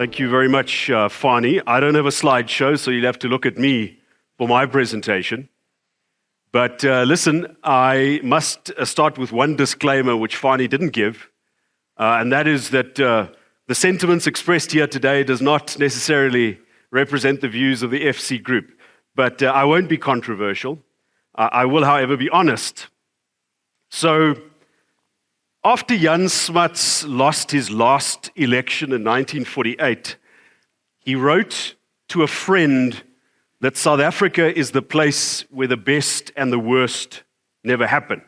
Thank you very much, Fani. I don't have a slideshow, so you'll have to look at me for my presentation. But listen, I must start with one disclaimer which Fani didn't give, and that is that the sentiments expressed here today does not necessarily represent the views of the FC group. But I won't be controversial. I will, however, be honest. So, after Jan Smuts lost his last election in 1948, he wrote to a friend that South Africa is the place where the best and the worst never happen.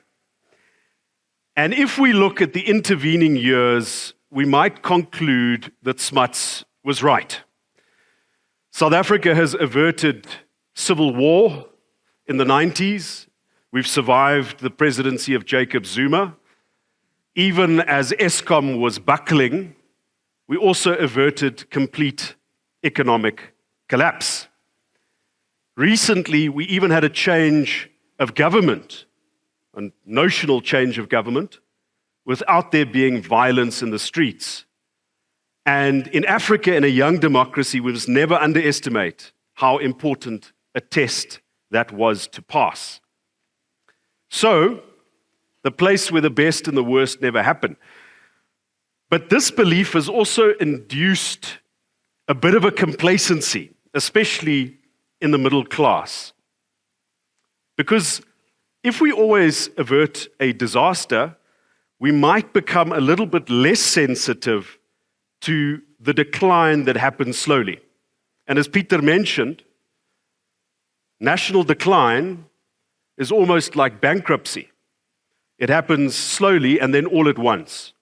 And if we look at the intervening years, we might conclude that Smuts was right. South Africa has averted civil war in the 90s. We've survived the presidency of Jacob Zuma. Even as Eskom was buckling, we also averted complete economic collapse. Recently, we even had a change of government, a notional change of government, without there being violence in the streets. And in Africa, in a young democracy, we must never underestimate how important a test that was to pass. So, the place where the best and the worst never happen. But this belief has also induced a bit of a complacency, especially in the middle class. Because if we always avert a disaster, we might become a little bit less sensitive to the decline that happens slowly. And as Peter mentioned, national decline is almost like bankruptcy. It happens slowly and then all at once.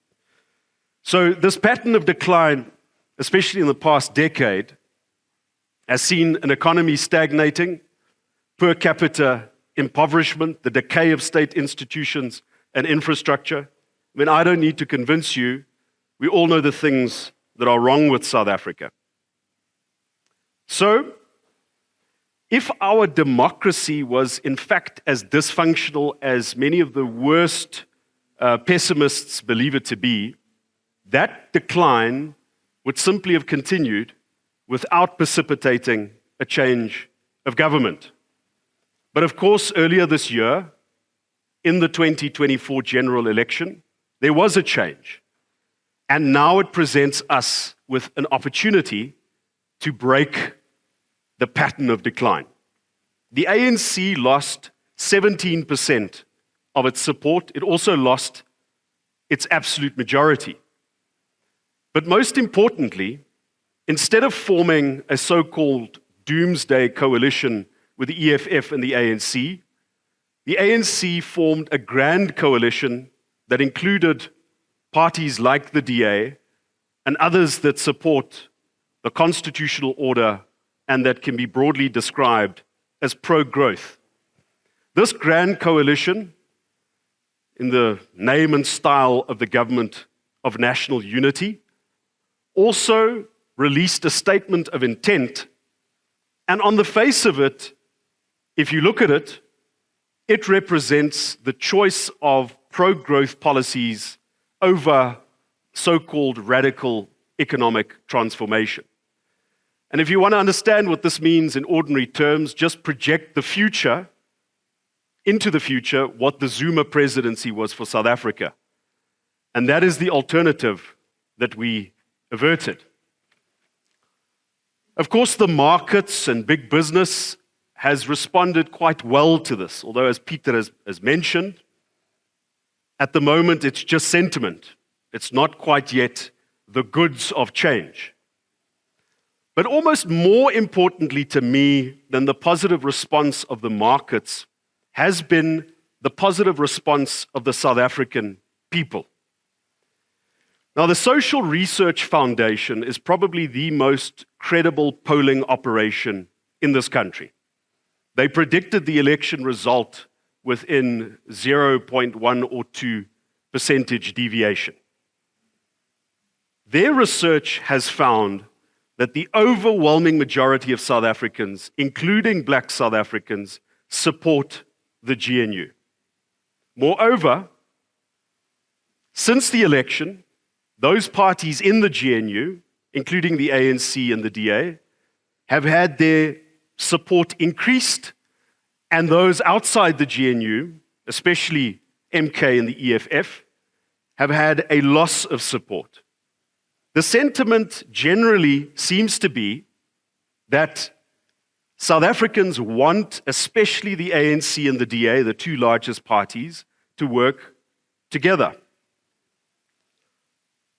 So this pattern of decline, especially in the past decade, has seen an economy stagnating, per capita impoverishment, the decay of state institutions and infrastructure. I mean, I don't need to convince you, we all know the things that are wrong with South Africa. So, if our democracy was in fact as dysfunctional as many of the worst pessimists believe it to be, that decline would simply have continued without precipitating a change of government. But of course, earlier this year, in the 2024 general election, there was a change. And now it presents us with an opportunity to break the pattern of decline. The ANC lost 17% of its support. It also lost its absolute majority. But most importantly, instead of forming a so-called doomsday coalition with the EFF and the ANC formed a grand coalition that included parties like the DA and others that support the constitutional order and that can be broadly described as pro-growth. This grand coalition, in the name and style of the Government of National Unity, also released a statement of intent, and on the face of it, if you look at it, it represents the choice of pro-growth policies over so-called radical economic transformation. And if you want to understand what this means in ordinary terms, just project the future, into the future, what the Zuma presidency was for South Africa. And that is the alternative that we averted. Of course, the markets and big business has responded quite well to this, although as Peter has mentioned, at the moment it's just sentiment. It's not quite yet the goods of change. But almost more importantly to me than the positive response of the markets has been the positive response of the South African people. Now, the Social Research Foundation is probably the most credible polling operation in this country. They predicted the election result within 0.1 or 2 percentage deviation. Their research has found that the overwhelming majority of South Africans, including black South Africans, support the GNU. Moreover, since the election, those parties in the GNU including the ANC and the DA, have had their support increased, and those outside the GNU, especially MK and the EFF, have had a loss of support. The sentiment generally seems to be that South Africans want, especially the ANC and the DA, the two largest parties, to work together.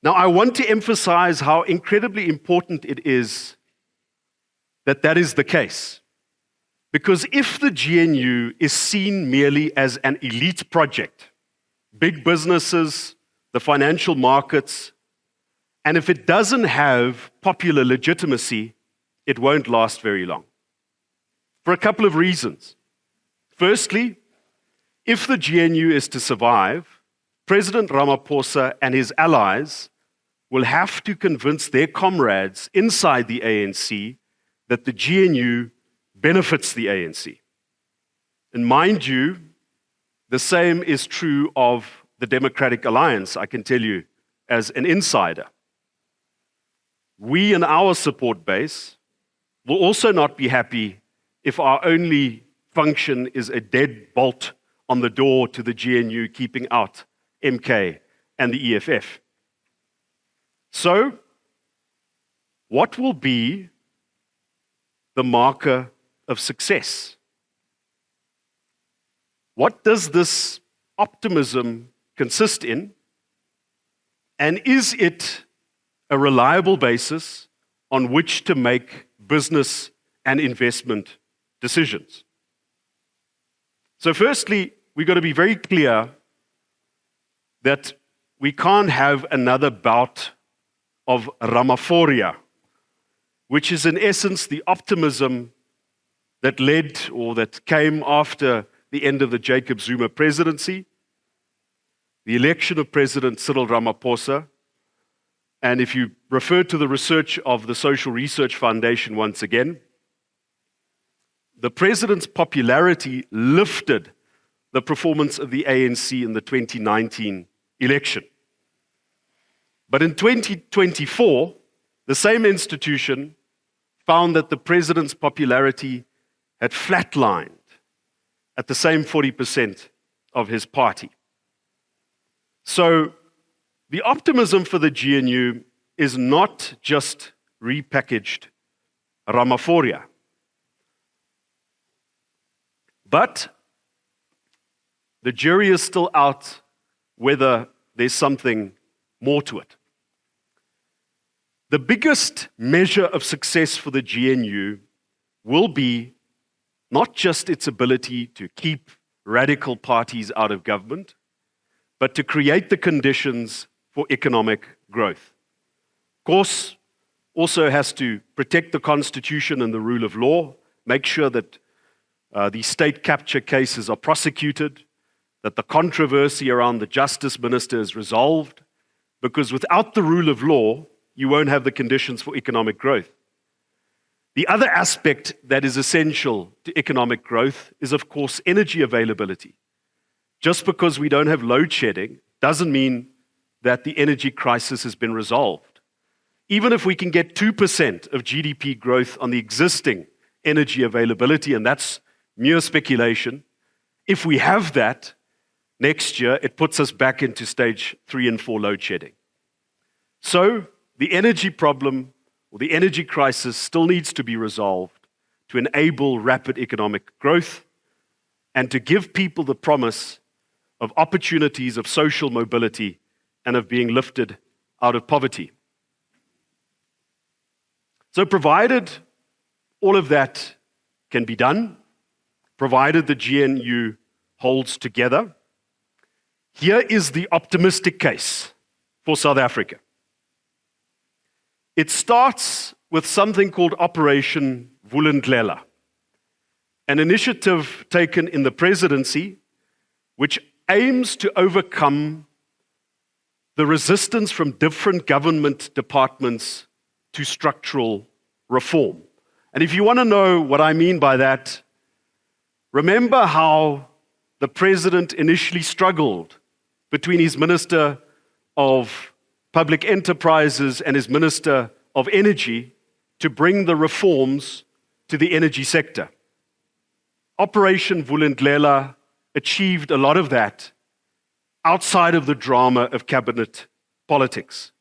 Now, I want to emphasize how incredibly important it is that that is the case. Because if the GNU is seen merely as an elite project, big businesses, the financial markets, and if it doesn't have popular legitimacy, it won't last very long. For a couple of reasons. Firstly, if the GNU is to survive, President Ramaphosa and his allies will have to convince their comrades inside the ANC that the GNU benefits the ANC. And mind you, the same is true of the Democratic Alliance, I can tell you as an insider. We and our support base will also not be happy if our only function is a deadbolt on the door to the GNU keeping out MK and the EFF. So, what will be the marker of success? What does this optimism consist in? And is it a reliable basis on which to make business and investment decisions? So firstly, we've got to be very clear that we can't have another bout of Ramaphoria, which is in essence the optimism that led or that came after the end of the Jacob Zuma presidency, the election of President Cyril Ramaphosa. And if you refer to the research of the Social Research Foundation once again, the president's popularity lifted the performance of the ANC in the 2019 election. But in 2024, the same institution found that the president's popularity had flatlined at the same 40% of his party. So the optimism for the GNU is not just repackaged Ramaphoria, but the jury is still out whether there's something more to it. The biggest measure of success for the GNU will be not just its ability to keep radical parties out of government, but to create the conditions for economic growth. Of course, also has to protect the Constitution and the rule of law, make sure that the state capture cases are prosecuted, that the controversy around the justice minister is resolved, because without the rule of law, you won't have the conditions for economic growth. The other aspect that is essential to economic growth is, of course, energy availability. Just because we don't have load shedding doesn't mean that the energy crisis has been resolved. Even if we can get 2% of GDP growth on the existing energy availability, and that's mere speculation, if we have that, next year it puts us back into stage 3 and 4 load shedding. So the energy problem or the energy crisis still needs to be resolved to enable rapid economic growth and to give people the promise of opportunities of social mobility and of being lifted out of poverty. So provided all of that can be done, provided the GNU holds together, here is the optimistic case for South Africa. It starts with something called Operation Vulindlela, an initiative taken in the presidency which aims to overcome the resistance from different government departments to structural reform. And if you want to know what I mean by that, remember how the president initially struggled between his Minister of Public Enterprises and his Minister of Energy to bring the reforms to the energy sector. Operation Vulindlela achieved a lot of that outside of the drama of cabinet politics.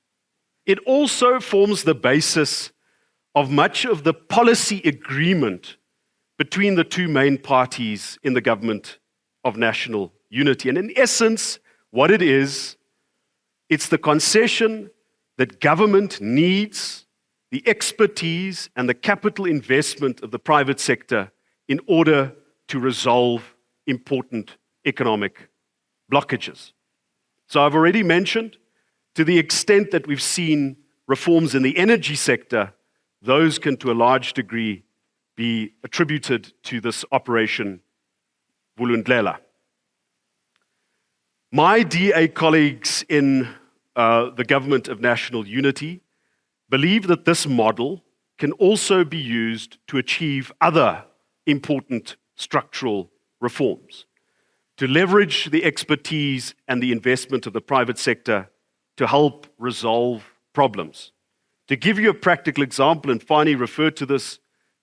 It also forms the basis of much of the policy agreement between the two main parties in the government of national unity. And in essence, what it is, it's the concession that government needs the expertise and the capital investment of the private sector in order to resolve important economic blockages. So I've already mentioned, to the extent that we've seen reforms in the energy sector, those can to a large degree be attributed to this Operation Vulindlela. My DA colleagues in the Government of National Unity believe that this model can also be used to achieve other important structural reforms, to leverage the expertise and the investment of the private sector to help resolve problems. To give you a practical example, and Fani referred to this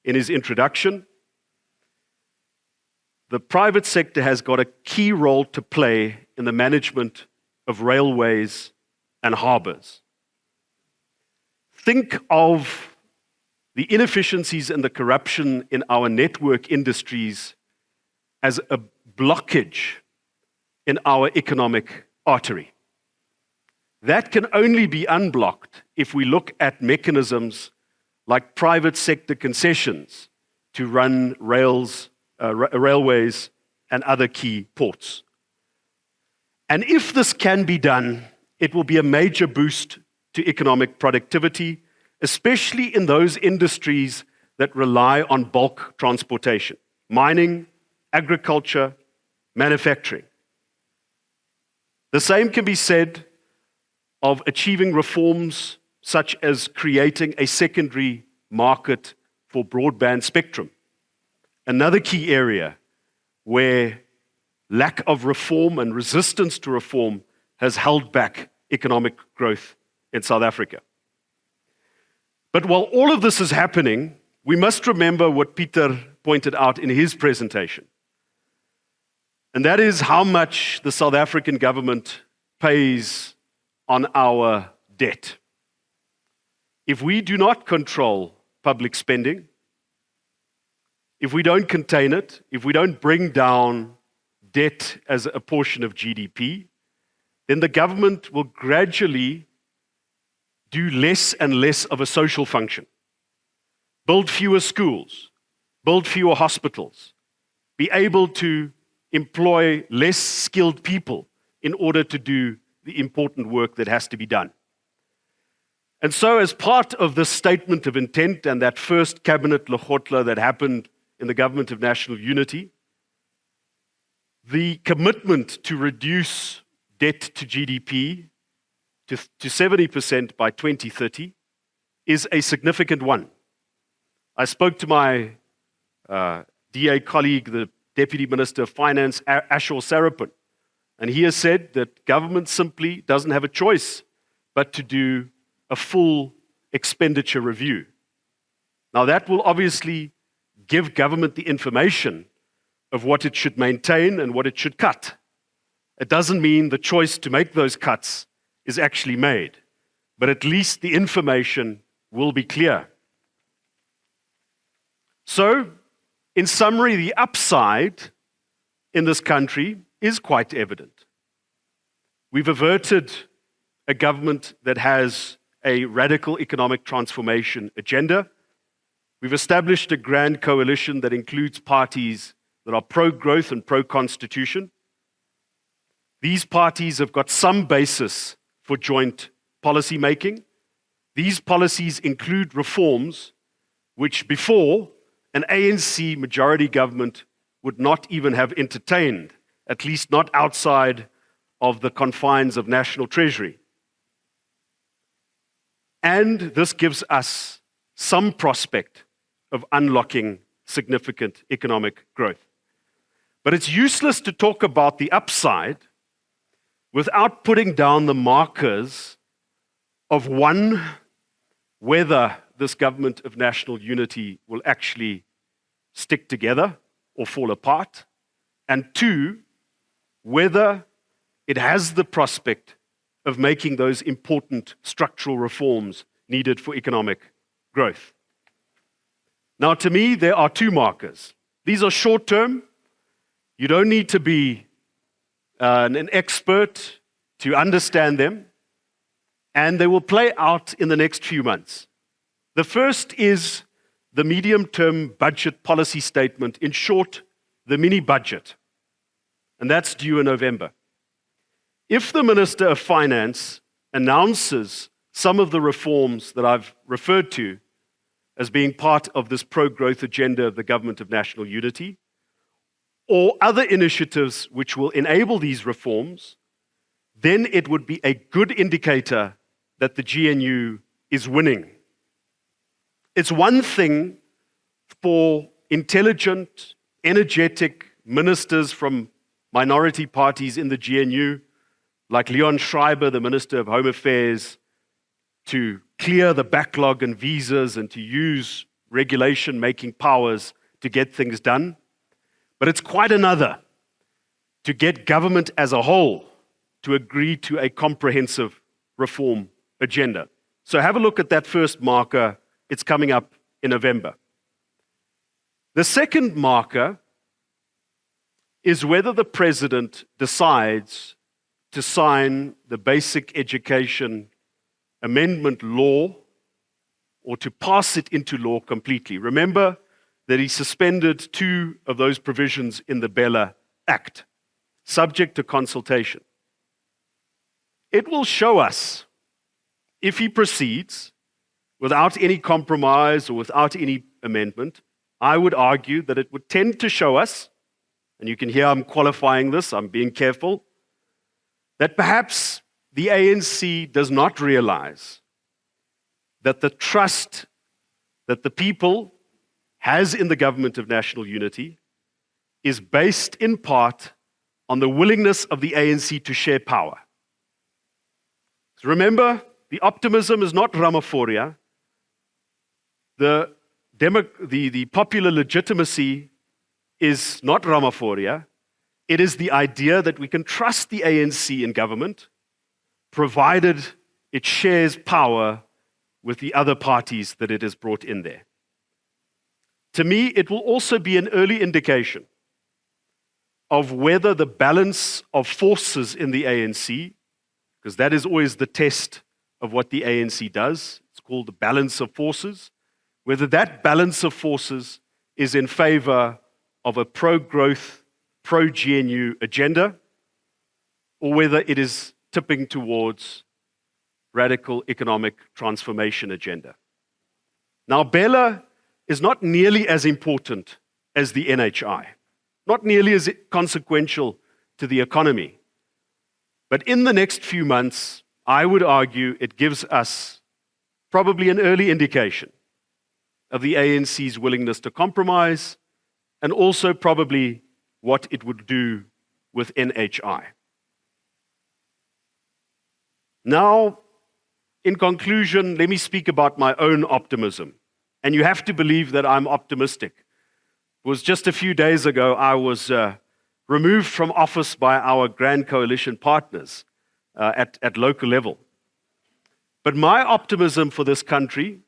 in his introduction, the private sector has got a key role to play in the management of railways and harbors. Think of the inefficiencies and the corruption in our network industries as a blockage in our economic artery. That can only be unblocked if we look at mechanisms like private sector concessions to run railways and other key ports. And if this can be done, it will be a major boost to economic productivity, especially in those industries that rely on bulk transportation: mining, agriculture, manufacturing. The same can be said of achieving reforms such as creating a secondary market for broadband spectrum, another key area where lack of reform and resistance to reform has held back economic growth in South Africa. But while all of this is happening, we must remember what Peter pointed out in his presentation, and that is how much the South African government pays on our debt. If we do not control public spending, if we don't contain it, if we don't bring down debt as a portion of GDP, then the government will gradually do less and less of a social function, build fewer schools, build fewer hospitals, be able to employ less skilled people in order to do the important work that has to be done. And so, as part of this statement of intent and that first cabinet Lekgotla that happened in the Government of National Unity, the commitment to reduce debt to GDP to 70% by 2030 is a significant one. I spoke to my DA colleague, the Deputy Minister of Finance, Ashor Sarapin, and he has said that government simply doesn't have a choice but to do a full expenditure review. Now, that will obviously give government the information of what it should maintain and what it should cut. It doesn't mean the choice to make those cuts is actually made, but at least the information will be clear. So, in summary, the upside in this country is quite evident. We've averted a government that has a radical economic transformation agenda. We've established a grand coalition that includes parties that are pro-growth and pro-constitution. These parties have got some basis for joint policy making. These policies include reforms which before an ANC majority government would not even have entertained, at least not outside of the confines of National Treasury. And this gives us some prospect of unlocking significant economic growth. But it's useless to talk about the upside without putting down the markers of one, whether this government of national unity will actually stick together or fall apart, and two, whether it has the prospect of making those important structural reforms needed for economic growth. Now, to me, there are two markers. These are short-term. You don't need to be an expert to understand them, and they will play out in the next few months. The first is the medium-term budget policy statement, in short, the mini-budget, and that's due in November. If the Minister of Finance announces some of the reforms that I've referred to as being part of this pro-growth agenda of the Government of National Unity, or other initiatives which will enable these reforms, then it would be a good indicator that the GNU is winning. It's one thing for intelligent, energetic ministers from minority parties in the GNU, like Leon Schreiber, the Minister of Home Affairs, to clear the backlog in visas and to use regulation-making powers to get things done. But it's quite another to get government as a whole to agree to a comprehensive reform agenda. So have a look at that first marker. It's coming up in November. The second marker is whether the president decides to sign the Basic Education Amendment Law or to pass it into law completely. Remember that he suspended two of those provisions in the Bella Act, subject to consultation. It will show us, if he proceeds without any compromise or without any amendment, I would argue that it would tend to show us, and you can hear I'm qualifying this, I'm being careful, that perhaps the ANC does not realize that the trust that the people has in the Government of National Unity is based in part on the willingness of the ANC to share power. So remember, the optimism is not Ramaphoria. The popular legitimacy is not Ramaphoria. It is the idea that we can trust the ANC in government, provided it shares power with the other parties that it has brought in there. To me, it will also be an early indication of whether the balance of forces in the ANC, because that is always the test of what the ANC does, it's called the balance of forces, whether that balance of forces is in favor of a pro-growth, pro-GNU agenda, or whether it is tipping towards radical economic transformation agenda. Now, Bella is not nearly as important as the NHI, not nearly as consequential to the economy. But in the next few months, I would argue it gives us probably an early indication of the ANC's willingness to compromise, and also probably what it would do with NHI. Now, in conclusion, let me speak about my own optimism. And you have to believe that I'm optimistic. It was just a few days ago, I was removed from office by our Grand Coalition partners at local level. But my optimism for this country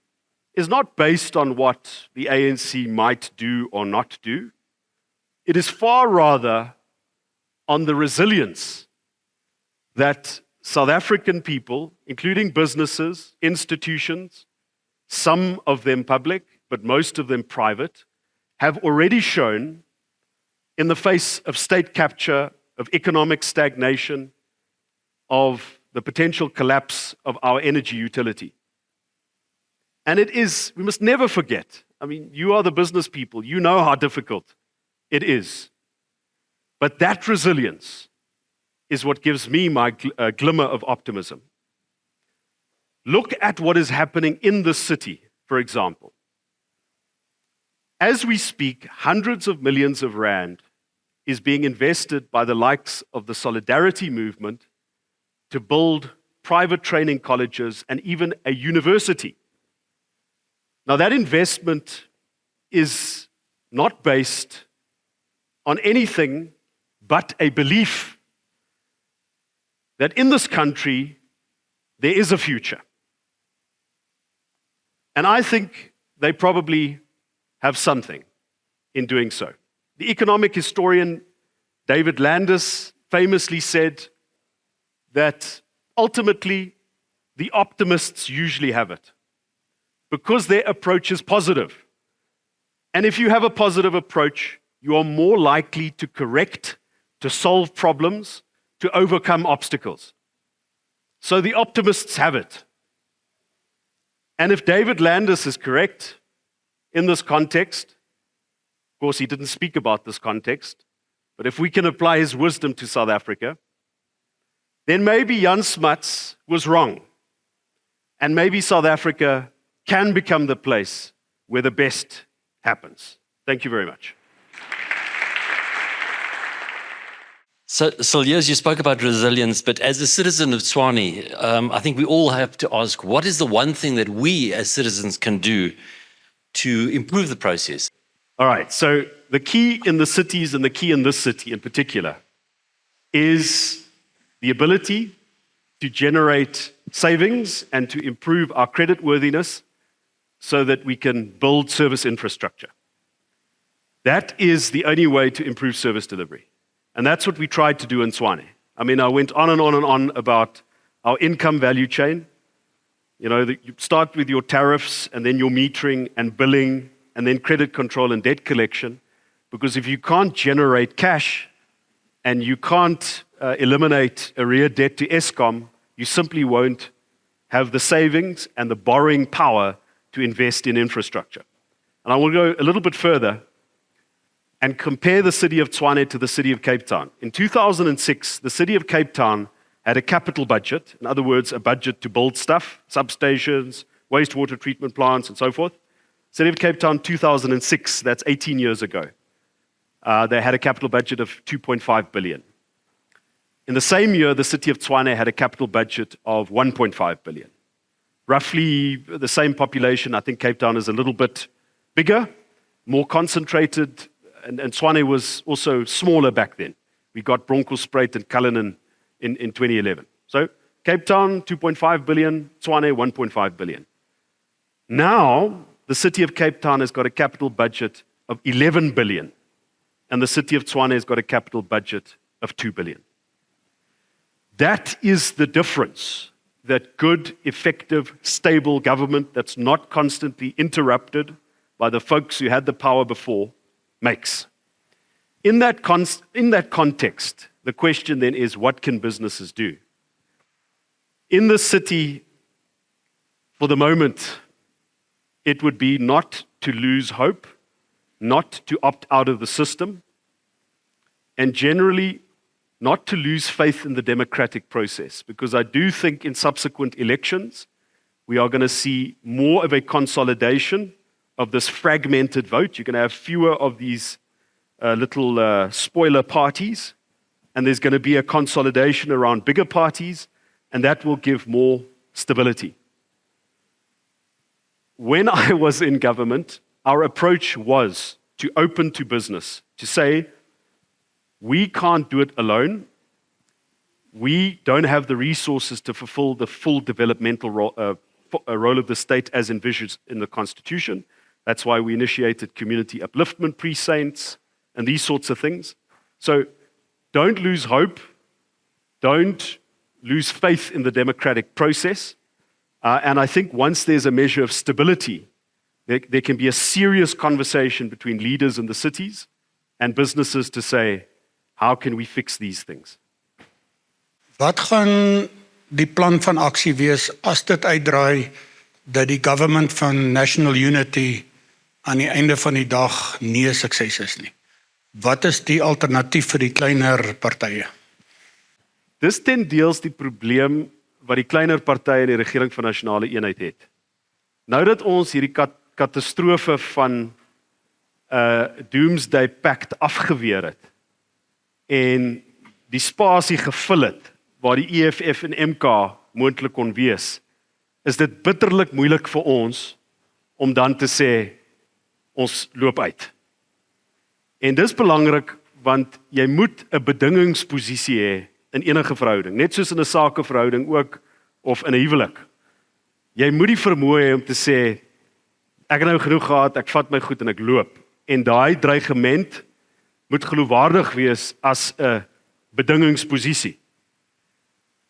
is not based on what the ANC might do or not do. It is far rather on the resilience that South African people, including businesses, institutions, some of them public, but most of them private, have already shown in the face of state capture, of economic stagnation, of the potential collapse of our energy utility. And it is, we must never forget, I mean, you are the business people, you know how difficult it is. But that resilience is what gives me my glimmer of optimism. Look at what is happening in the city, for example. As we speak, hundreds of millions of rand is being invested by the likes of the Solidarity Movement to build private training colleges and even a university Now that investment is not based on anything but a belief that in this country there is a future. And I think they probably have something in doing so. The economic historian David Landis famously said that ultimately the optimists usually have it because their approach is positive. And if you have a positive approach, you are more likely to correct, to solve problems, to overcome obstacles. So the optimists have it. And if David Landis is correct in this context, of course he didn't speak about this context, but if we can apply his wisdom to South Africa, then maybe Jan Smuts was wrong. And maybe South Africa can become the place where the best happens. Thank you very much. So, Cilliers, you spoke about resilience, but as a citizen of Tshwane, I think we all have to ask, what is the one thing that we as citizens can do to improve the process? All right, so the key in the cities and the key in this city in particular is the ability to generate savings and to improve our credit worthiness so that we can build service infrastructure. That is the only way to improve service delivery. And that's what we tried to do in Tshwane. I mean, I went on and on and on about our income value chain. You know, you start with your tariffs and then your metering and billing and then credit control and debt collection. Because if you can't generate cash and you can't eliminate arrear debt to Eskom, you simply won't have the savings and the borrowing power to invest in infrastructure. And I will go a little bit further and compare the city of Tshwane to the city of Cape Town. In 2006, the city of Cape Town had a capital budget, in other words, a budget to build stuff, substations, wastewater treatment plants, and so forth. City of Cape Town, 2006, that's 18 years ago. They had a capital budget of 2.5 billion. In the same year, the city of Tshwane had a capital budget of 1.5 billion. Roughly the same population. I think Cape Town is a little bit bigger, more concentrated, and Tshwane was also smaller back then. We got Bronkhorstspruit and Cullinan in 2011. So Cape Town, 2.5 billion, Tshwane, 1.5 billion. Now, the city of Cape Town has got a capital budget of 11 billion, and the city of Tshwane has got a capital budget of 2 billion. That is the difference that good, effective, stable government that's not constantly interrupted by the folks who had the power before makes. In that context, the question then is, what can businesses do? In the city, for the moment, it would be not to lose hope, not to opt out of the system, and generally not to lose faith in the democratic process, because I do think in subsequent elections, we are going to see more of a consolidation of this fragmented vote. You're going to have fewer of these little spoiler parties, and there's going to be a consolidation around bigger parties, and that will give more stability. When I was in government, our approach was to open to business, to say, we can't do it alone. We don't have the resources to fulfill the full developmental role of the state as envisioned in the Constitution. That's why we initiated community upliftment precincts and these sorts of things. So don't lose hope. Don't lose faith in the democratic process. And I think once there's a measure of stability, there can be a serious conversation between leaders in the cities and businesses to say, how can we fix these things? Wat gaan die plan van aksie wees as dit uitdraai dat die government van National Unity aan die einde van die dag nie 'n sukses is nie? Wat is die alternatief vir die kleiner partye? Dis ten deels die probleem wat die kleiner partye in die regering van nasionale eenheid het. Nou dat ons hierdie katastrofe van Doomsday Pact afgeweer het en die spasie gevul het waar die EFF en MK moontlik kon wees, is dit bitterlik moeilik vir ons om dan te sê, ons loop uit. En dis belangrik, want jy moet 'n bedingingsposisie hê in enige verhouding, net soos in 'n sakeverhouding ook, of in 'n huwelik. Jy moet die vermoë hê om te sê, ek het nou genoeg gehad, ek vat my goed en ek loop. En daai dreigement moet geloofwaardig wees as 'n bedingingsposisie.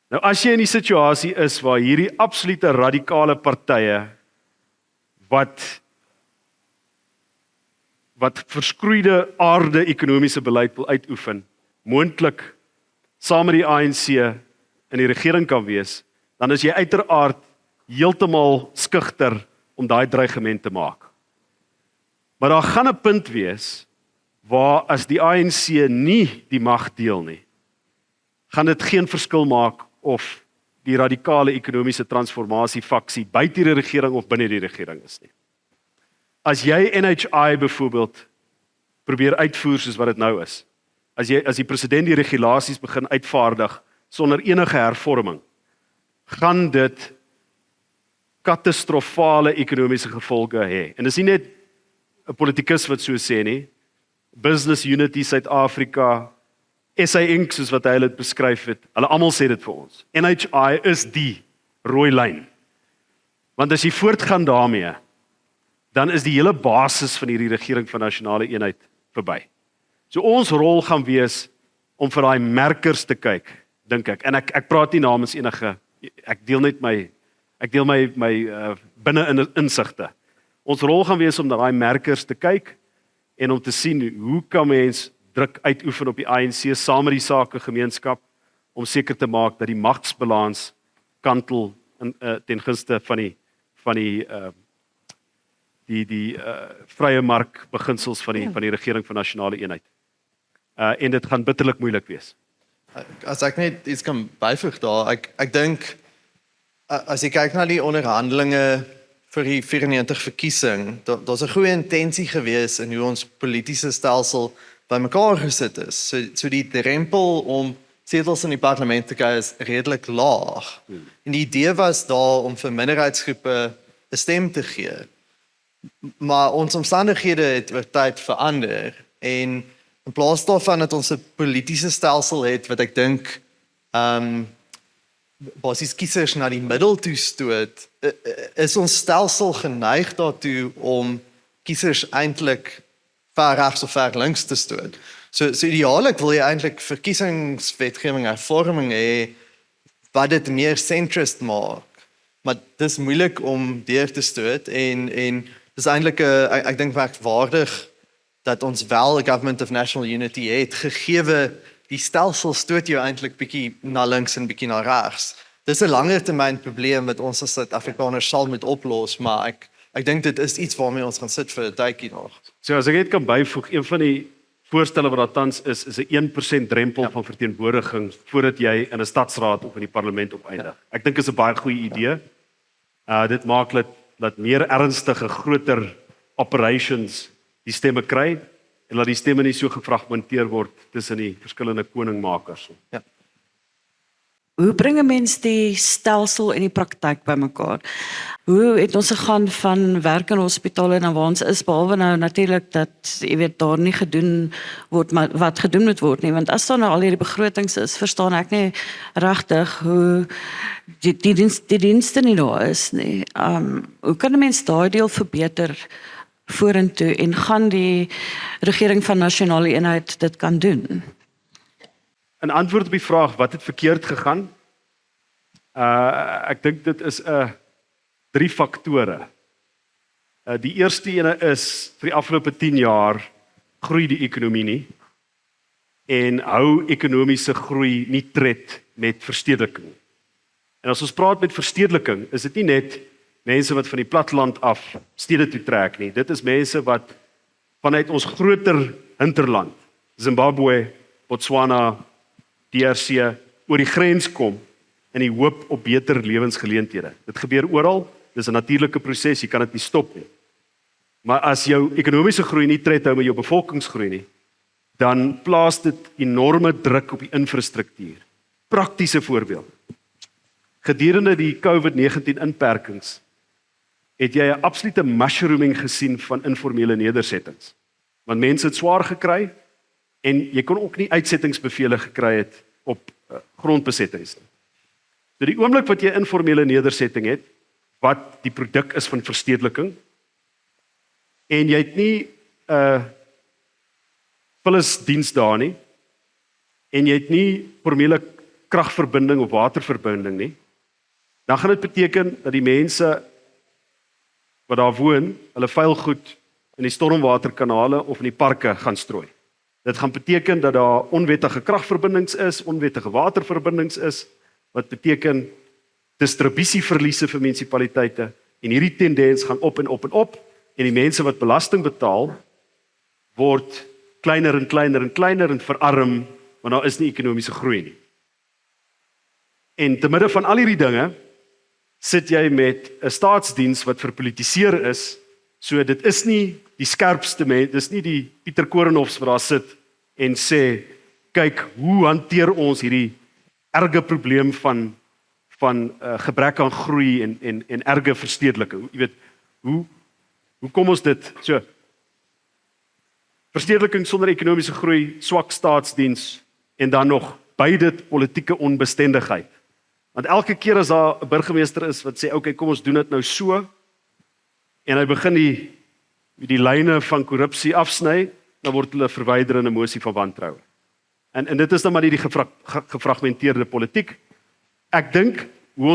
Nou as jy in die situasie is waar hierdie absolute radikale partye wat verskroeide aarde ekonomiese beleid wil uitoefen, moontlik saam met die ANC in die regering kan wees, dan is jy uiteraard heeltemal skugter om daai dreigement te maak. Maar daar gaan 'n punt wees waar as die ANC nie die mag deel nie, gaan dit geen verskil maak of die radikale ekonomiese transformasie faksie buite die regering of binne die regering is nie. As jy NHI byvoorbeeld probeer uitvoer soos wat dit nou is, as die president die regulasies begin uitvaardig sonder enige hervorming, gaan dit katastrofale ekonomiese gevolge hê. En dis nie net 'n politikus wat so sê nie. Business Unity Suid-Afrika, SA Inc soos wat hy dit beskryf het, hulle almal sê dit vir ons. NHI is die rooi lyn. Want as jy voortgaan daarmee, dan is die hele basis van hierdie regering van nasionale eenheid verby. So ons rol gaan wees om vir daai merkers te kyk, dink ek. En ek praat nie namens enige, ek deel my binne insigte. Ons rol gaan wees om na daai merkers te kyk en om te sien hoe kan mens druk uitoefen op die ANC saam met die sakegemeenskap om seker te maak dat die magsbalans kantel ten gunste van die vrye mark beginsels van die regering van nasionale eenheid. En dit gaan bitterlik moeilik wees. As ek net iets kan byvoeg daar, ek dink as jy kyk na die onderhandelinge vir die 94 verkiesing, daar's 'n goeie intensie gewees in hoe ons politieke stelsel bymekaar gesit is. So die drempel om setels in die parlement te kry is redelik laag. En die idee was daar om vir minderheidsgroepe 'n stem te gee. Maar ons omstandighede het oor tyd verander en in plaas daarvan dat ons 'n politieke stelsel het wat ek dink basies kiesers na die middel toe stoot, is ons stelsel geneig daartoe om kiesers eintlik ver regs of ver links te stoot. So ideaalik wil jy eintlik verkiesingswetgewing hervorming hê wat dit meer centrist maak. Maar dis moeilik om deur te stoot en dis eintlik ek dink merkwaardig dat ons wel 'n government of national unity het, gegeewe die stelsel stoot jou eintlik bietjie na links en bietjie na regs. Dis 'n langer termyn probleem wat ons as Suid-Afrikaners sal moet oplos, maar ek dink dit is iets waarmee ons gaan sit vir 'n tydjie nog. So as ek net kan byvoeg, een van die voorstelle wat daar tans is 'n 1% drempel van verteenwoordiging voordat jy in 'n stadsraad of in die parlement opeindig. Ek dink is 'n baie goeie idee. Dit maak dat meer ernstige, groter operations die stemme kry en laat die stemme nie so gefragmenteer word tussen die verskillende koningmakers. Ja. Hoe bring 'n mens die stelsel en die praktyk bymekaar? Hoe het ons gegaan van werk in hospitale na waar ons is, behalwe nou natuurlik dat jy weet daar nie gedoen word maar wat gedoen moet word nie, want as daar nou al hierdie begrotings is, verstaan ek nie regtig hoe die dienste nie daar is nie. Hoe kan 'n mens daai deel verbeter vorentoe en gaan die regering van nasionale eenheid dit kan doen? In antwoord op die vraag wat het verkeerd gegaan? Ek dink dit is 3 faktore. Die eerste ene is vir die afgelope 10 jaar groei die ekonomie nie en hou ekonomiese groei nie tred met verstedeliking. En as ons praat met verstedeliking, is dit nie net mense wat van die platteland af stede toe trek nie. Dit is mense wat vanuit ons groter hinterland, Zimbabwe, Botswana, DRC, oor die grens kom in die hoop op beter lewensgeleenthede. Dit gebeur oral, dis 'n natuurlike proses, jy kan dit nie stop nie. Maar as jou ekonomiese groei nie tred hou met jou bevolkingsgroei nie, dan plaas dit enorme druk op die infrastruktuur. Praktiese voorbeeld. Gedurende die COVID-19 inperkings het jy 'n absolute mushrooming gesien van informele nedersettings. Want mense het swaar gekry en jy kon ook nie uitsettingsbevele gekry het op grondbesettings nie. So die oomblik wat jy 'n informele nedersetting het, wat die produk is van verstedeliking, en jy het nie 'n vullisdiens daar nie, en jy het nie formele kragverbinding of waterverbinding nie, dan gaan dit beteken dat die mense wat daar woon, hulle vuil goed in die stormwaterkanale of in die parke gaan strooi. Dit gaan beteken dat daar onwettige kragverbindings is, onwettige waterverbindings is, wat beteken distribusieverliese vir munisipaliteite, en hierdie tendens gaan op en op en op, en die mense wat belasting betaal, word kleiner en kleiner en kleiner en verarm, want daar is nie ekonomiese groei nie. En te midde van al hierdie dinge, sit jy met 'n staatsdiens wat verpolitiseer is, so dit is nie die skerpste mens, dis nie die Pieter Koornhoffs wat daar sit en sê, kyk, hoe hanteer ons hierdie erge probleem van gebrek aan groei en erge verstedeliking. Jy weet, hoe kom ons dit? So, verstedeliking sonder ekonomiese groei, swak staatsdiens en dan nog by dit politieke onbestendigheid. Want elke keer as daar 'n burgemeester is wat sê, okay, kom ons doen dit nou so, en hy begin die lyne van korrupsie afsny, dan word hulle verwyder in 'n mosie van wantroue. En dit is dan maar die gefragmenteerde politiek. Ek dink hoe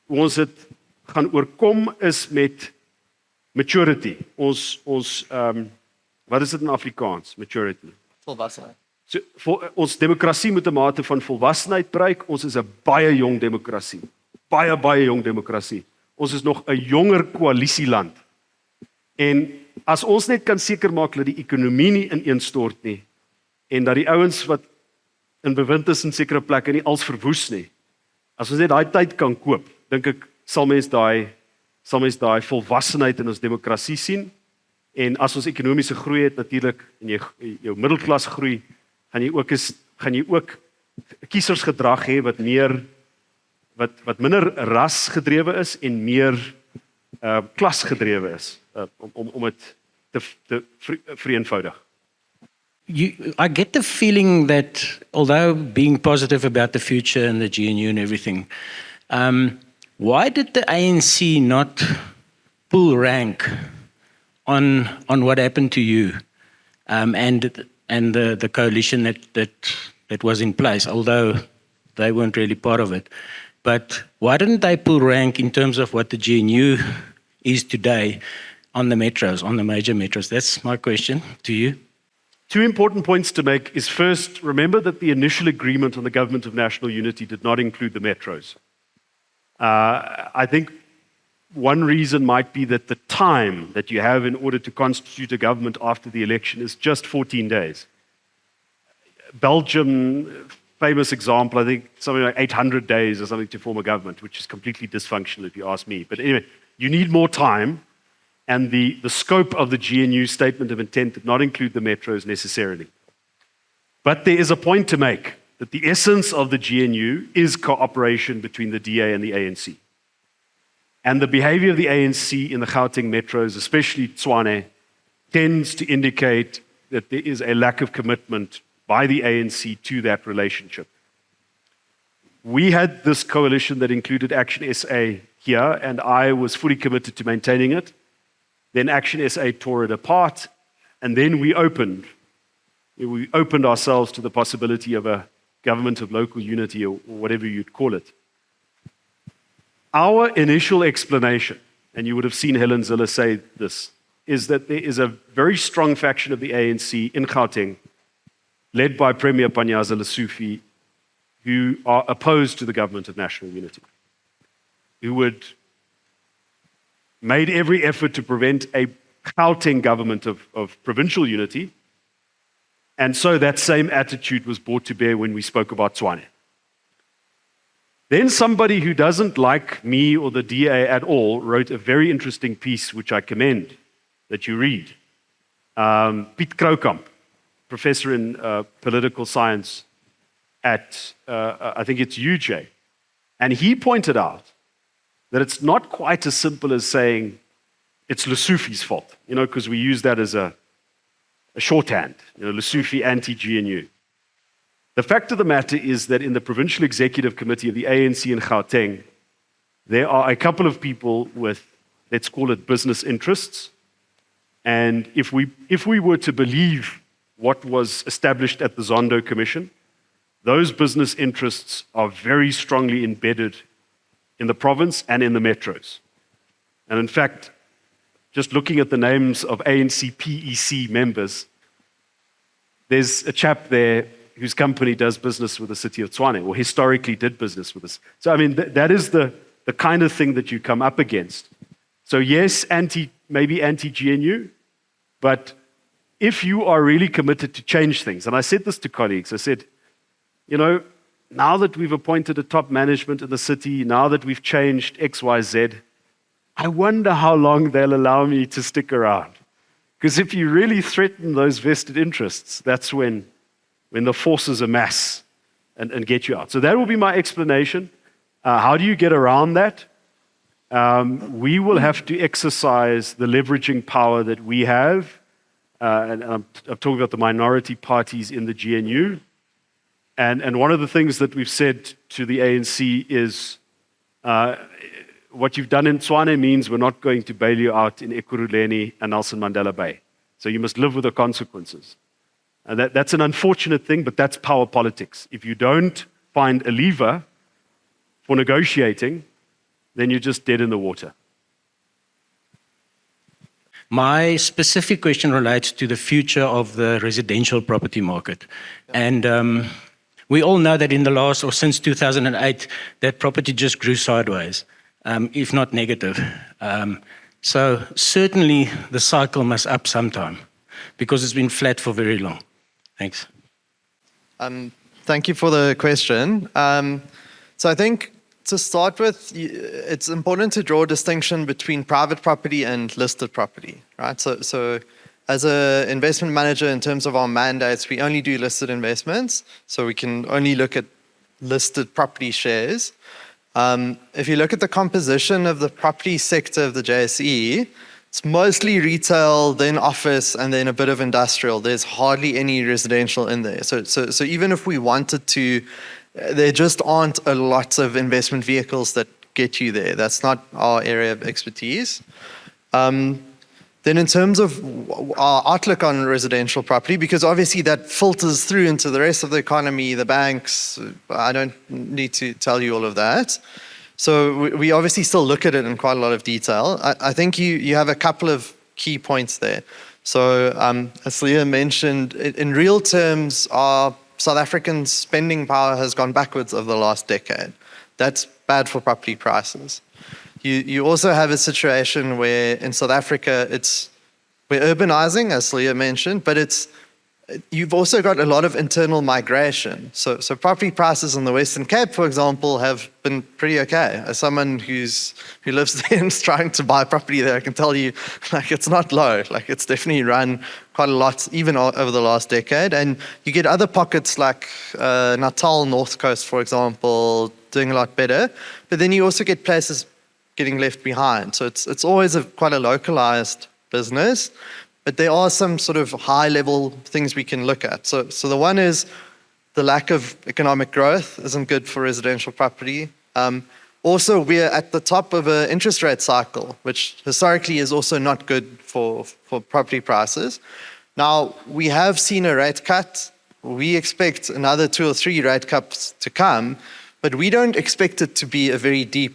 ons dit gaan oorkom is met maturity. Wat is dit in Afrikaans? Maturity. Volwassenheid. So, ons demokrasie moet 'n mate van volwassenheid bereik. Ons is 'n baie jong demokrasie. Baie jong demokrasie. Ons is nog 'n jonger koalisieland. En as ons net kan seker maak dat die ekonomie nie ineenstort nie, en dat die ouens wat in bewind is in sekere plekke nie als verwoes nie, as ons net daai tyd kan koop, dink ek sal mens daai volwassenheid in ons demokrasie sien. En as ons ekonomiese groei het natuurlik, en jou middelklas groei, gaan jy ook kiesersgedrag hê wat minder rasgedrewe is en meer klasgedrewe is, om dit te vereenvoudig. I get the feeling that although being positive about the future and the GNU and everything, why did the ANC not pull rank on what happened to you and the coalition that was in place, although they weren't really part of it? But why didn't they pull rank in terms of what the GNU is today on the metros, on the major metros? That's my question to you. Two important points to make is first, remember that the initial agreement on the Government of National Unity did not include the metros. I think one reason might be that the time that you have in order to constitute a government after the election is just 14 days. Belgium, famous example, I think something like 800 days or something to form a government, which is completely dysfunctional if you ask me. But anyway, you need more time, and the scope of the GNU statement of intent did not include the metros necessarily. But there is a point to make, that the essence of the GNU is cooperation between the DA and the ANC. And the behavior of the ANC in the Gauteng metros, especially Tshwane, tends to indicate that there is a lack of commitment by the ANC to that relationship. We had this coalition that included Action SA here, and I was fully committed to maintaining it. Then Action SA tore it apart, and then we opened ourselves to the possibility of a government of local unity, or whatever you'd call it. Our initial explanation, and you would have seen Helen Zille say this, is that there is a very strong faction of the ANC in Gauteng, led by Premier Panyaza Lesufi, who are opposed to the government of national unity, who would made every effort to prevent a Gauteng government of provincial unity, and so that same attitude was brought to bear when we spoke about Tshwane. Then somebody who doesn't like me or the DA at all wrote a very interesting piece, which I commend that you read. Piet Kroukamp, professor in political science at, I think it's UJ, and he pointed out that it's not quite as simple as saying it's Lesufi's fault, because we use that as a shorthand, Lesufi anti-GNU. The fact of the matter is that in the Provincial Executive Committee of the ANC in Gauteng, there are a couple of people with, let's call it, business interests. And if we were to believe what was established at the Zondo Commission, those business interests are very strongly embedded in the province and in the metros. And in fact, just looking at the names of ANC PEC members, there's a chap there whose company does business with the city of Tshwane, or historically did business with us. So, I mean, that is the kind of thing that you come up against. So, yes, maybe anti-GNU, but if you are really committed to change things, and I said this to colleagues, I said, now that we've appointed a top management in the city, now that we've changed X, Y, Z, I wonder how long they'll allow me to stick around. Because if you really threaten those vested interests, that's when the forces amass and get you out. So that will be my explanation. How do you get around that? We will have to exercise the leveraging power that we have, and I'm talking about the minority parties in the GNU. And one of the things that we've said to the ANC is, what you've done in Tshwane means we're not going to bail you out in Ekurhuleni and Nelson Mandela Bay. So you must live with the consequences. And that's an unfortunate thing, but that's power politics. If you don't find a lever for negotiating, then you're just dead in the water. My specific question relates to the future of the residential property market. And we all know that in the last, or since 2008, that property just grew sideways, if not negative. So certainly the cycle must up sometime, because it's been flat for very long. Thanks. Thank you for the question. So I think to start with, it's important to draw a distinction between private property and listed property, right? So as an investment manager, in terms of our mandates, we only do listed investments, so we can only look at listed property shares. If you look at the composition of the property sector of the JSE, it's mostly retail, then office, and then a bit of industrial. There's hardly any residential in there. So even if we wanted to, there just aren't a lot of investment vehicles that get you there. That's not our area of expertise. Then in terms of our outlook on residential property, because obviously that filters through into the rest of the economy, the banks, I don't need to tell you all of that. So we obviously still look at it in quite a lot of detail. I think you have a couple of key points there. So as Leah mentioned, in real terms, our South African spending power has gone backwards over the last decade. That's bad for property prices. You also have a situation where in South Africa, we're urbanizing, as Leah mentioned, but you've also got a lot of internal migration. So property prices in the Western Cape, for example, have been pretty okay. As someone who lives there and is trying to buy property there, I can tell you, it's not low. It's definitely run quite a lot, even over the last decade. And you get other pockets like Natal, North Coast, for example, doing a lot better. But then you also get places getting left behind. So it's always quite a localized business. But there are some sort of high-level things we can look at. So the one is the lack of economic growth isn't good for residential property. Also, we're at the top of an interest rate cycle, which historically is also not good for property prices. Now, we have seen a rate cut. We expect another 2 or 3 rate cuts to come, but we don't expect it to be a very deep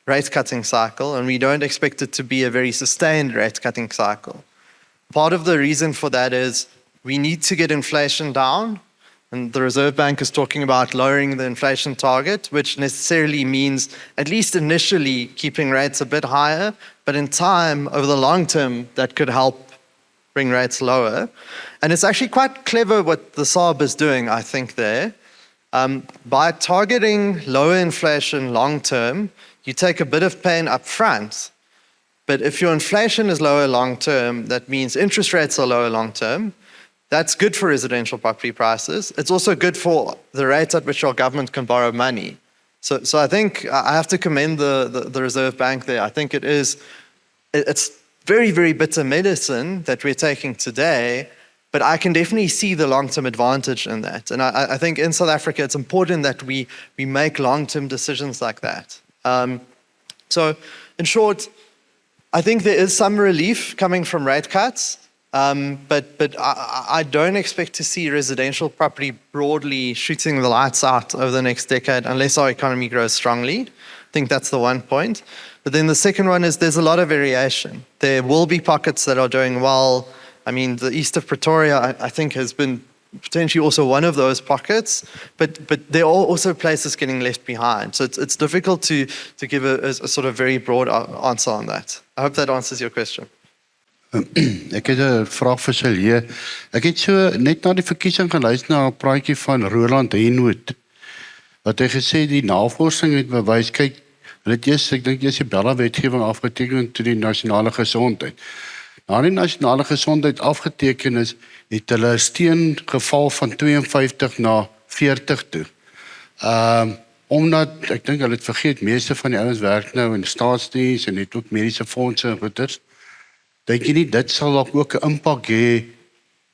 rate-cutting cycle, and we don't expect it to be a very sustained rate-cutting cycle. Part of the reason for that is we need to get inflation down, and the Reserve Bank is talking about lowering the inflation target, which necessarily means, at least initially, keeping rates a bit higher, but in time, over the long term, that could help bring rates lower. And it's actually quite clever what the SARB is doing, I think, there. By targeting lower inflation long term, you take a bit of pain up front. But if your inflation is lower long term, that means interest rates are lower long term. That's good for residential property prices. It's also good for the rate at which your government can borrow money. So I think I have to commend the Reserve Bank there. I think it's very, very bitter medicine that we're taking today, but I can definitely see the long-term advantage in that. And I think in South Africa, it's important that we make long-term decisions like that. So in short, I think there is some relief coming from rate cuts, but I don't expect to see residential property broadly shooting the lights out over the next decade unless our economy grows strongly. I think that's the one point. But then the second one is there's a lot of variation. There will be pockets that are doing well. I mean, the east of Pretoria, I think, has been potentially also one of those pockets, but there are also places getting left behind. So it's difficult to give a sort of very broad answer on that. I hope that answers your question. Ek het 'n vraag vir Cilliers. Ek het so net na die verkiesing geluister na 'n praatjie van Roland Henwood. Wat hy gesê die navorsing het bewys, kyk, hulle het eers, ek dink eers die Bella-wetgewing afgeteken toe die nasionale gesondheid. Na die nasionale gesondheid afgeteken is, het hulle 'n steun geval van 52 na 40 toe. Omdat ek dink hulle het vergeet meeste van die ouens werk nou in staatsdiens en het ook mediese fondse en goeders. Dink jy nie dit sal ook 'n impak hê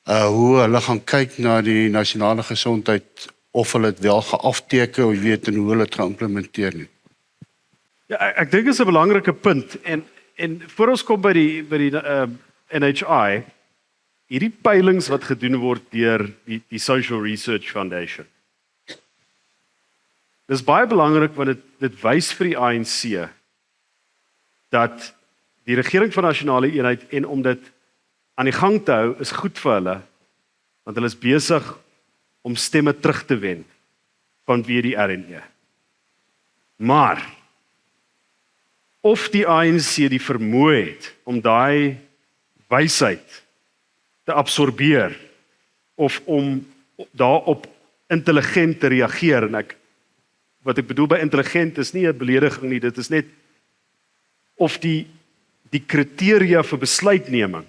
hoe hulle gaan kyk na die nasionale gesondheid of hulle dit wel geafteken of weet en hoe hulle dit gaan implementeer nie? Ja, ek dink dit is 'n belangrike punt en voor ons kom by die NHI, hierdie peilings wat gedoen word deur die Social Research Foundation. Dis baie belangrik want dit wys vir die ANC dat die regering van nasionale eenheid en om dit aan die gang te hou is goed vir hulle want hulle is besig om stemme terug te wen vanweë die RNE. Maar of die ANC die vermoë het om daai wysheid te absorbeer of om daarop intelligent te reageer en wat ek bedoel by intelligent is nie 'n belediging nie, dit is net of die kriteria vir besluitneming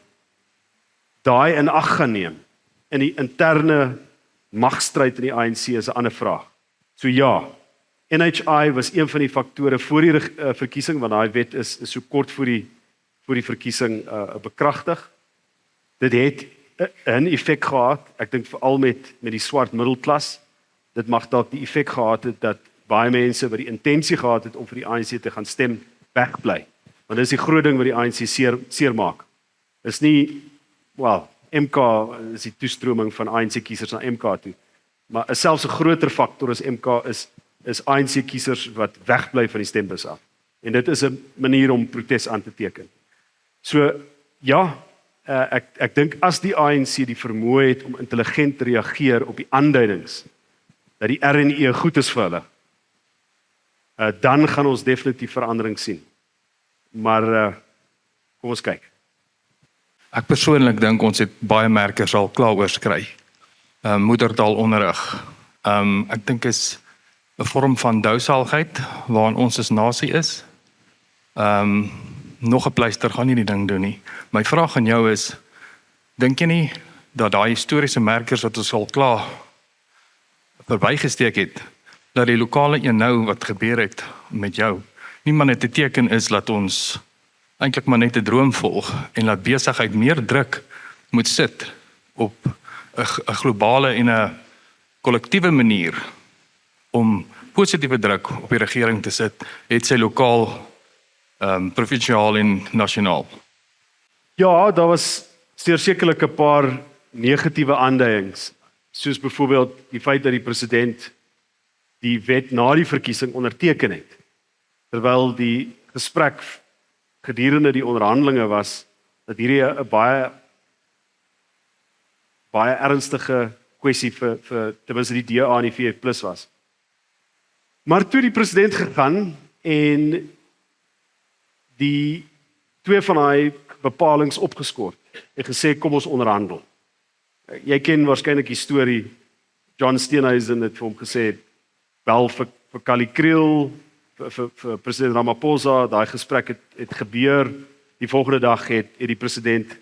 daai in ag gaan neem in die interne magstryd in die ANC is 'n ander vraag. So ja, NHI was een van die faktore voor die verkiesing want daai wet is so kort voor die verkiesing bekragtig. Dit het 'n effek gehad, ek dink veral met die swart middelklas. Dit mag dalk die effek gehad het dat baie mense wat die intensie gehad het om vir die ANC te gaan stem wegbly. Want dis die groot ding wat die ANC seermaak. Is nie, MK is die toestroming van ANC kiesers na MK toe. Maar selfs 'n groter faktor as MK is ANC kiesers wat wegbly van die stembus af. En dit is 'n manier om protes aan te teken. So ja, ek dink as die ANC die vermoë het om intelligent te reageer op die aanduidings dat die RNE goed is vir hulle, dan gaan ons definitief verandering sien. Maar kom ons kyk. Ek persoonlik dink ons het baie merkers al klaar oorskry. Moedertaalonderrig. Ek dink is 'n vorm van dousaligheid waarin ons as nasie is. Nog 'n pleister gaan nie die ding doen nie. My vraag aan jou is, dink jy nie dat daai historiese merkers wat ons al klaar verbygesteek het, dat die lokale een nou wat gebeur het met jou, nie maar net 'n teken is dat ons eintlik maar net 'n droom volg en dat besigheid meer druk moet sit op 'n globale en 'n kollektiewe manier om positiewe druk op die regering te sit, het sy lokaal, provinsiaal en nasionaal. Ja, daar was sekerlik 'n paar negatiewe aanduidings, soos byvoorbeeld die feit dat die president die wet na die verkiesing onderteken het, terwyl die gesprek gedurende die onderhandelinge was dat hierdie 'n baie ernstige kwessie vir ten minste die DA en die VF+ was. Maar toe die president gegaan en die twee van daai bepalinge opgeskort en gesê kom ons onderhandel. Jy ken waarskynlik die storie, John Steenhuisen het vir hom gesê bel vir Kali Kriel, vir president Ramaphosa, daai gesprek het gebeur. Die volgende dag het die president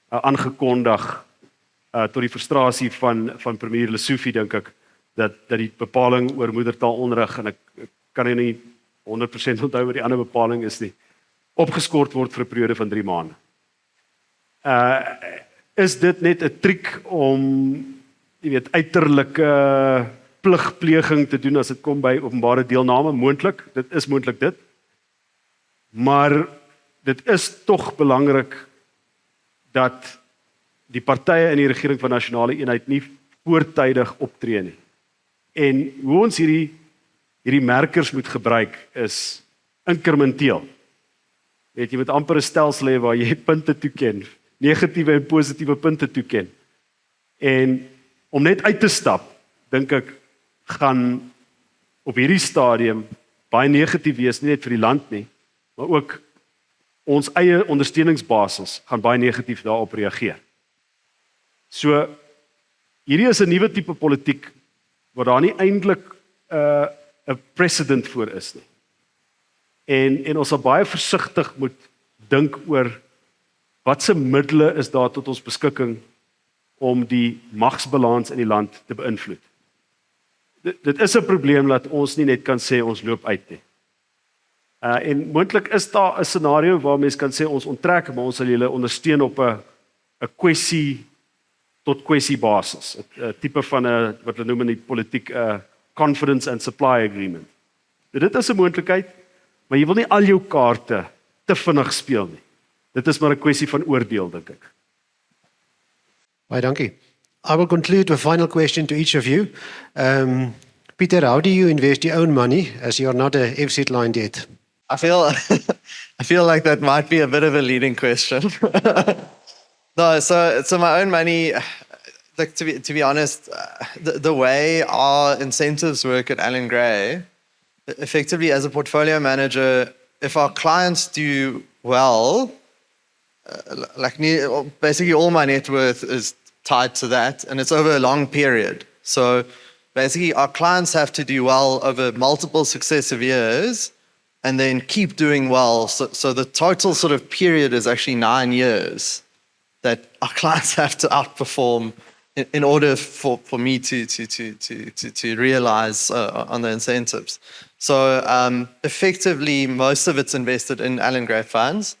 aangekondig tot die frustrasie van premier Lesofie dink ek dat die bepaling oor moedertaalonderrig en ek kan nie 100% onthou wat die ander bepaling is nie, opgeskort word vir 'n periode van 3 maande. Is dit net 'n triek om, jy weet, uiterlike pligpleging te doen as dit kom by openbare deelname? Moontlik, dit is moontlik dit. Maar dit is tog belangrik dat die partye in die regering van nasionale eenheid nie voortydig optree nie. En hoe ons hierdie merkers moet gebruik is inkrementeel. Jy moet amper 'n stelsel hê waar jy punte toeken, negatiewe en positiewe punte toeken. En om net uit te stap, dink ek, gaan op hierdie stadium baie negatief wees, nie net vir die land nie, maar ook ons eie ondersteuningsbasis gaan baie negatief daarop reageer. So, hierdie is 'n nuwe tipe politiek waar daar nie eintlik 'n precedent voor is nie. En ons sal baie versigtig moet dink oor watse middele is daar tot ons beskikking om die magsbalans in die land te beïnvloed. Dit is 'n probleem dat ons nie net kan sê ons loop uit nie. En moontlik is daar 'n scenario waar mense kan sê ons onttrek, maar ons sal julle ondersteun op 'n kwessie tot kwessie basis, 'n tipe van 'n wat hulle noem in die politiek 'n confidence and supply agreement. Dit is 'n moontlikheid, maar jy wil nie al jou kaarte te vinnig speel nie. Dit is maar 'n kwessie van oordeel, dink ek. Baie dankie. I will conclude with a final question to each of you. Peter, how do you invest your own money as you are not a FZ line yet? I feel like that might be a bit of a leading question. No, so my own money, like to be honest, the way our incentives work at Allen Gray, effectively as a portfolio manager, if our clients do well, basically all my net worth is tied to that, and it's over a long period. So basically our clients have to do well over multiple successive years and then keep doing well. So the total sort of period is actually 9 years that our clients have to outperform in order for me to realize on the incentives. So effectively, most of it's invested in Allen Gray funds.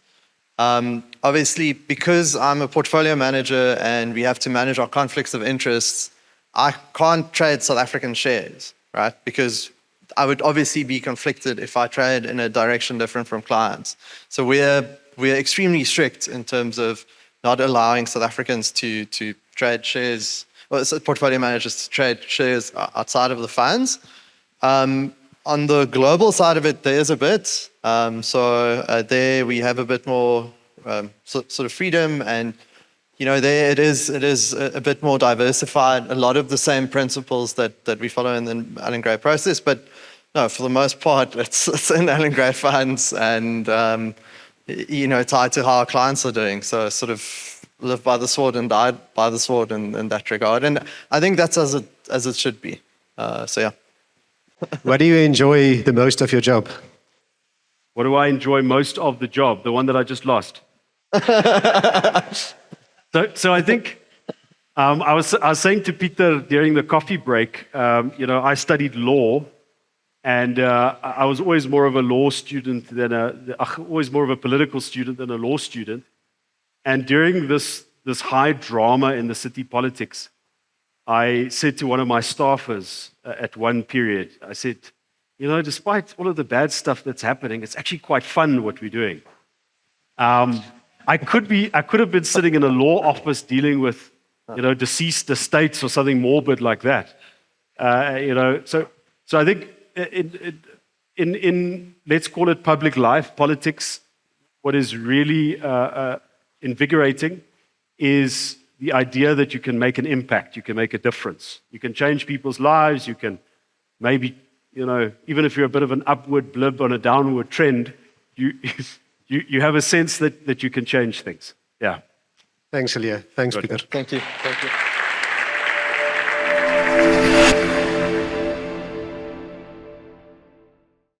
Obviously, because I'm a portfolio manager and we have to manage our conflicts of interests, I can't trade South African shares, right? Because I would obviously be conflicted if I trade in a direction different from clients. So we're extremely strict in terms of not allowing South Africans to trade shares, or portfolio managers to trade shares outside of the funds. On the global side of it, there is a bit. There we have a bit more sort of freedom, and there it is a bit more diversified. A lot of the same principles that we follow in the Allen Gray process, but no, for the most part, it's in Allen Gray funds and tied to how our clients are doing. So sort of live by the sword and die by the sword in that regard. And I think that's as it should be. So yeah. What do you enjoy the most of your job? What do I enjoy most of the job? The one that I just lost. So I think I was saying to Peter during the coffee break, I studied law, and I was always more of a law student than always more of a political student than a law student. And during this high drama in the city politics, I said to one of my staffers at one period, I said, despite all of the bad stuff that's happening, it's actually quite fun what we're doing. I could have been sitting in a law office dealing with, deceased estates or something morbid like that. So I think in let's call it public life, politics, what is really invigorating is the idea that you can make an impact, you can make a difference, you can change people's lives, you can maybe, even if you're a bit of an upward blip on a downward trend, you have a sense that you can change things. Yeah. Thanks, Cilliers. Thanks, Good. Peter. Thank you.